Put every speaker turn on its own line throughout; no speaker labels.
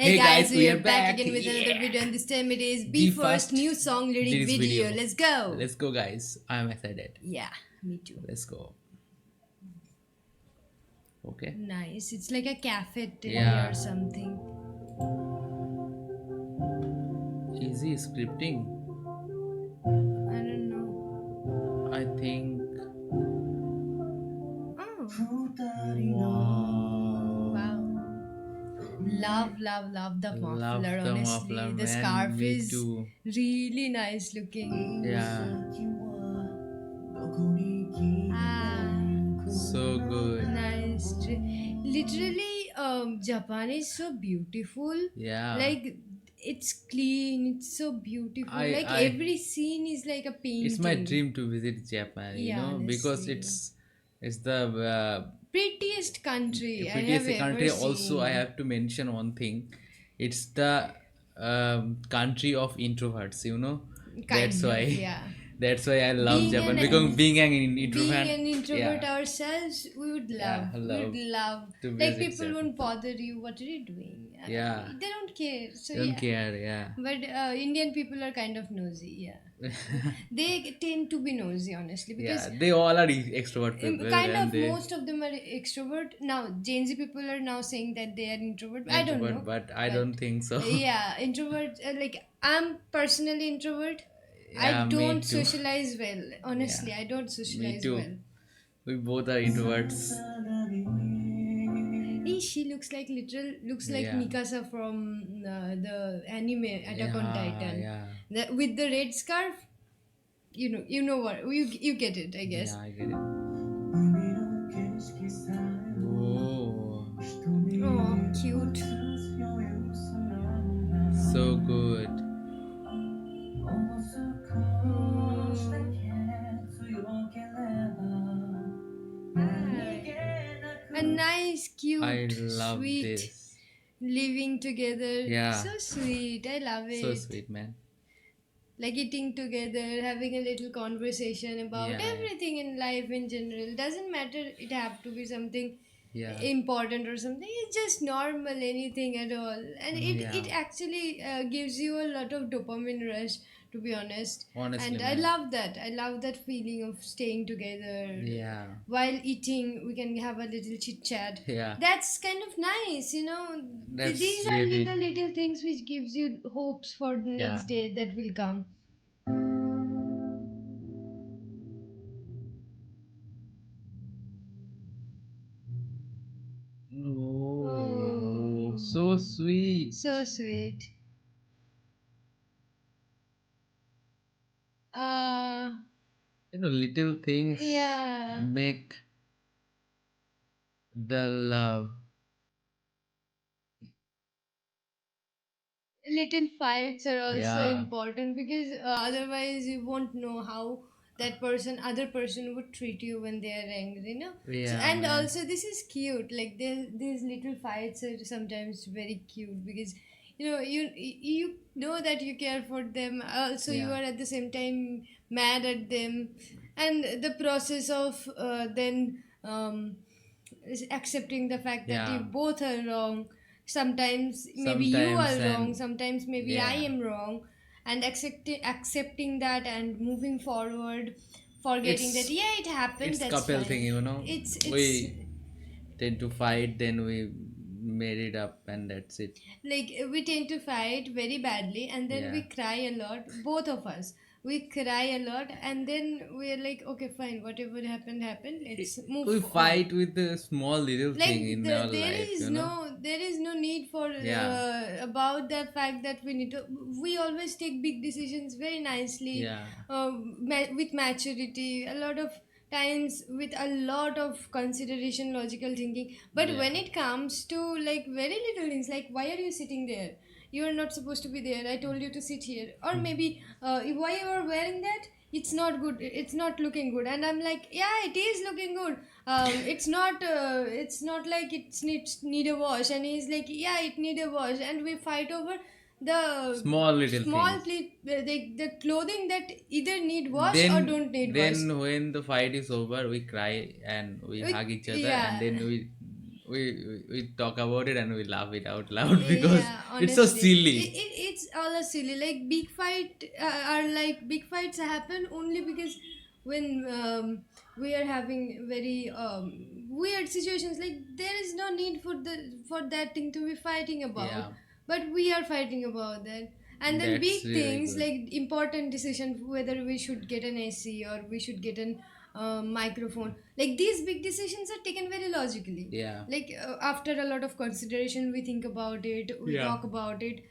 Hey guys, we
we
are
are back
back.
again with another
Yeah.
video, and this time it is
The
Be First
first
new song lyric
lyrics
video.
video.
Let's go.
Let's go, guys. I'm excited.
Yeah, me too.
Let's go. Okay.
Nice. It's like a cafeteria
Yeah.
or something.
Easy scripting.
I don't know.
I think.
Oh,
Wow.
wow. Love the
Love
muffler.
the
Honestly,
muffler,
the
man.
scarf
Me
is
too.
really nice looking.
Yeah.
Ah.
So good.
Nice. Literally, Japan is so beautiful.
Yeah.
Like it's clean. It's so beautiful.
I
Like
I
every scene is like a
it's my
painting.
dream to visit Japan,
Yeah,
because
honestly.
it's the
Prettiest country I have
prettiest
ever
country. Also, I
seen.
have to mention one thing. It's the country of introverts. That's
Kind
why
of, yeah.
that's why I love
Being
Japan,
an
because being an
being
introvert.
an introvert
Yeah,
ourselves, we would
yeah,
love.
I
We would
love
love.
to
Like
visit
people
Japan.
won't bother you. What are you doing?
Yeah,
They don't care. So
don't
yeah.
care. Yeah.
But Indian people are kind of nosy, yeah. They tend to be nosy, honestly, because
Yeah, they all are extrovert people,
kind
and
of
they
most of them are extrovert. Now, Gen Z people are now saying that they are introvert. I don't
introvert,
know,
but I
but
don't think so.
yeah, introvert. Like I'm personally introvert. I
Yeah, me
don't
too.
socialize well.
Yeah,
Honestly, I don't
me
socialize
too.
well.
We both are introverts.
She looks like looks like
Yeah.
Mikasa from the anime Attack on
Yeah,
Titan.
yeah,
With the red scarf, you know what you get it, I guess.
yeah, I get it. Oh,
Oh, cute.
so good.
A nice,
I
cute,
love
sweet
this.
living together.
Yeah,
So sweet. I love
so
it.
sweet, man.
Like eating together, having a little conversation about
Yeah,
everything in life in general. Doesn't matter it have to be something
yeah,
important or something. It's just normal, anything at all. And
yeah.
it actually gives you a lot of dopamine rush, to be honest.
Honestly,
And I
man.
love that. I love that feeling of staying together.
Yeah,
While eating, we can have a little chit chat.
yeah.
That's kind of nice, you know.
That's
These are
really.
little things which gives you hopes for the
Yeah.
next day that will come.
Oh,
Oh,
so sweet.
so sweet. Uh,
Little things
yeah.
make the love.
Little fights are also
Yeah,
important because otherwise you won't know how other person would treat you when they are angry, you know. So,
yeah,
and
man.
also this is cute. Like these little fights are sometimes very cute because you know that you care for them. Also, you
Yeah,
are at the same time mad at them, and the process of then is accepting the fact that you
yeah.
both are wrong. Sometimes maybe you are
Sometimes,
wrong,
and
sometimes maybe I
yeah,
am wrong, and accepting that and moving forward, forgetting that
it's
yeah, it happened,
it's
that's
couple
fine.
thing.
It's
We tend to fight, then we made it up, and that's it.
like we tend to fight very badly and then we
Yeah.
cry a lot, both of us. We cry a lot and then we're like, okay, fine, whatever happened, let's move
We
on.
fight with the small little
Like
thing in our life.
there is no need for
Yeah,
about the fact that we always take big decisions very nicely,
yeah,
with maturity, a lot of times with a lot of consideration, logical thinking. But
yeah.
when it comes to like very little things, like why are you sitting there, you are not supposed to be there, I told you to sit here, or maybe why you are wearing that, it's not good, it's not looking good, and I'm like, yeah, it is looking good. It's not like it needs need a wash, and he's like, yeah, it need a wash, and we fight over the
Small little
small
things.
the clothing that either need wash or
Then,
don't need wash.
then when the fight is over, we cry and we hug each other, and
Yeah,
then we we talk about it and we laugh it out loud because
Yeah,
it's so
honestly,
silly.
it's all a silly. Like big fight are like big fights happen only because when we are having very weird situations. Like there is no need for the for that thing to be fighting about,
Yeah,
but we are fighting about that. And then
that's
big
really
things
good.
like important decision whether we should get an AC or we should get an microphone. Like these big decisions are taken very logically,
Yeah.
like after a lot of consideration we think about it, we
Yeah.
talk about it,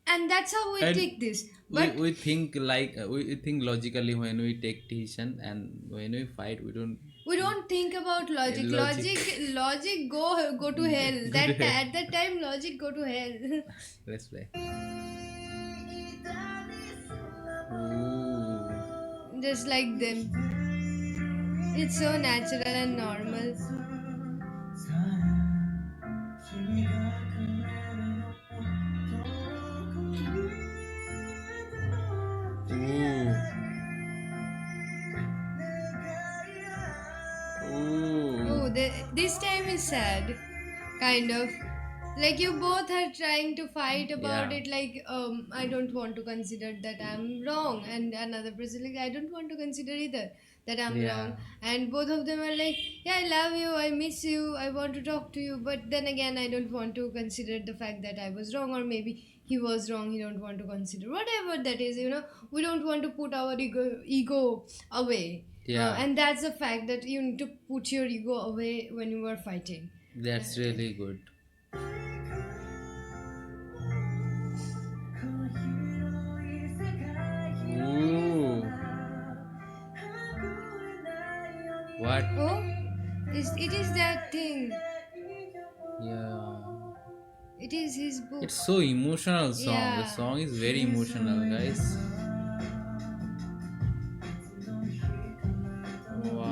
and that's how we
And
take this.
we,
But
we think like we think logically when we take decision, and when we fight we don't
we don't think about logic.
logic.
Logic go to hell.
Good
That
head.
at that time logic go to hell.
Let's play. Ooh.
Just like them, it's so natural and normal.
Ooh. Ooh.
Oh, this time is sad, kind of. Like you both are trying to fight about
Yeah.
it. Like, I don't want to consider that I'm wrong, and another person like I don't want to consider either that I'm
Yeah.
wrong. And both of them are like, yeah, I love you, I miss you, I want to talk to you, but then again, I don't want to consider the fact that I was wrong, or maybe he was wrong. He don't want to consider whatever that is. We don't want to put our ego away.
Yeah.
And that's a fact that you need to put your ego away when you are fighting.
That's really good. Ooh. What?
Oh, it is that thing.
Yeah.
It is his book.
It's so emotional song. The
Yeah.
song is very emotional, guys.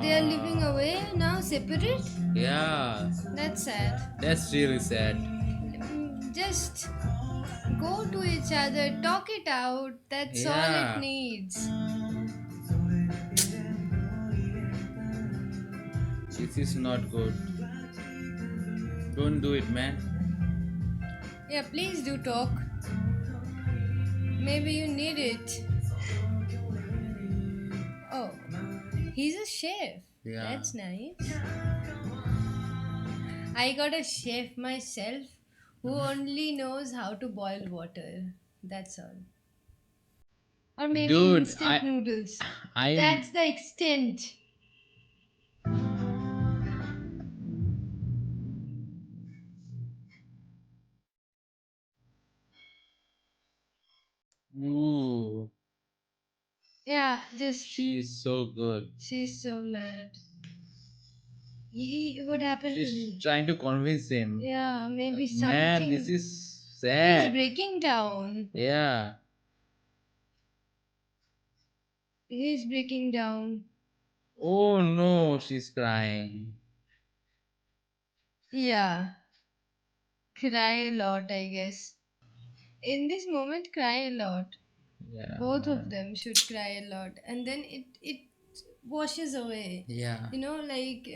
They are living
Wow.
away now, separate?
Yeah.
That's sad.
That's really sad.
Just go to each other, talk it out. That's all it
Yeah.
needs.
This is not good. Don't do it, man.
Yeah, please do talk. Maybe you need it. Oh, he's a chef.
Yeah.
That's nice. I got a chef myself who only knows how to boil water. That's all. Or maybe
Dude,
instant noodles.
I'm
That's the extent.
ooh.
Yeah, just
She is so good.
she's so mad. What happened to
She's
him?
trying to convince him.
Yeah, maybe
Man, this
something.
is
He's
sad.
breaking down.
Yeah.
He's breaking down.
Oh no, she's crying.
Yeah, cry a lot, I guess. In this moment, cry a lot.
Yeah,
Both of
man.
them should cry a lot, and then it washes away.
Yeah.
Like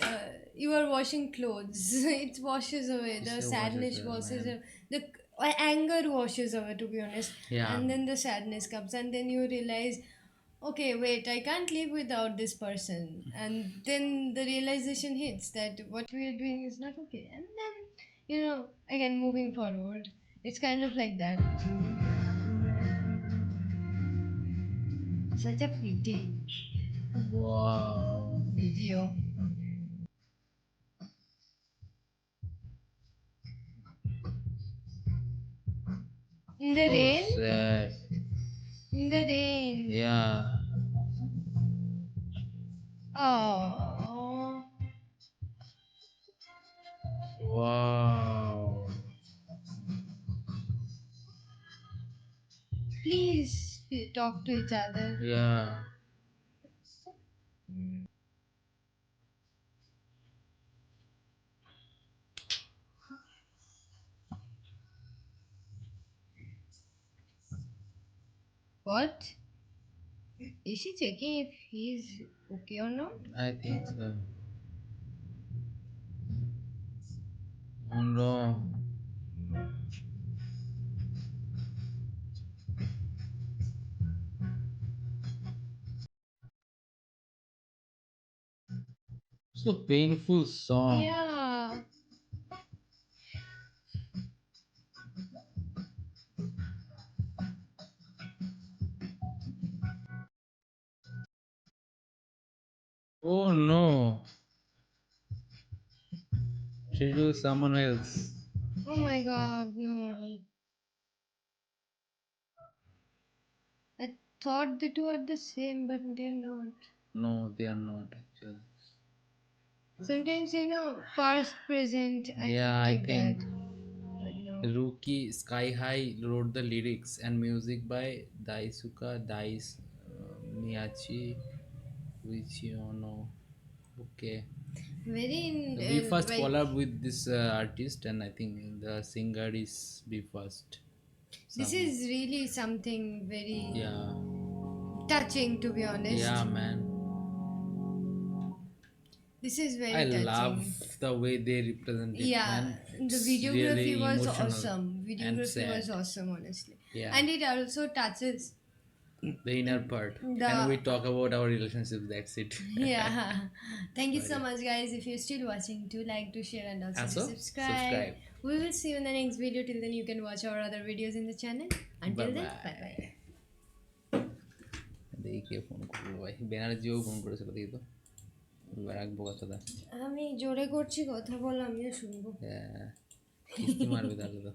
you are washing clothes. It washes away.
It's
The
so watches
sadness
her,
washes
man.
away. The anger washes away, to be honest.
Yeah.
And then the sadness comes, and then you realize, okay, wait, I can't live without this person. And then the realization hits that what we are doing is not okay. And then, again, moving forward, it's kind of like that. Such a pretty
Wow.
video. In the
So
rain?
sad.
In the rain.
Yeah.
Oh,
Wow.
please talk to each other.
Yeah.
What? Is she checking if he's okay or not?
I think so. no. So painful song.
Yeah.
Oh no. She chose someone else.
Oh my god, no. I thought the two are the same, but they're not.
No, they are not actually.
Sometimes, past, present, I feel
Yeah, I
like that.
think
But no.
Ruki Sky High wrote the lyrics and music by Daisuka Dais Miyachi Wichiono. Okay. We
Very,
first
like,
collab with this artist, and I think the singer is Be First.
this
Some,
is really something very
yeah,
touching, to be
yeah,
honest.
man.
This is
I
very
love
touching.
the way they represent it,
Yeah,
man.
the
It's
videography
really
was
emotional
awesome.
and
Videography was
sad.
awesome, honestly.
Yeah,
And it also touches
the inner part. And we
the.
talk about our relationships. That's it.
Yeah. Thank you so
Sorry.
much, guys. If you're still watching, do like, to share, and also to
Also,
subscribe.
subscribe.
We will see you in the next video. Till then, you can watch our other videos in the channel.
Bye
Until then, bye bye.
bye. দেখি কে phone করলো ভাই ব্যানার্জিও phone করেছিল দেখি তো রাখবো কথাটা
আমি জোরে করছি কথা বল, আমিও শুনবো।
কিস্তি মারবে তাহলে তো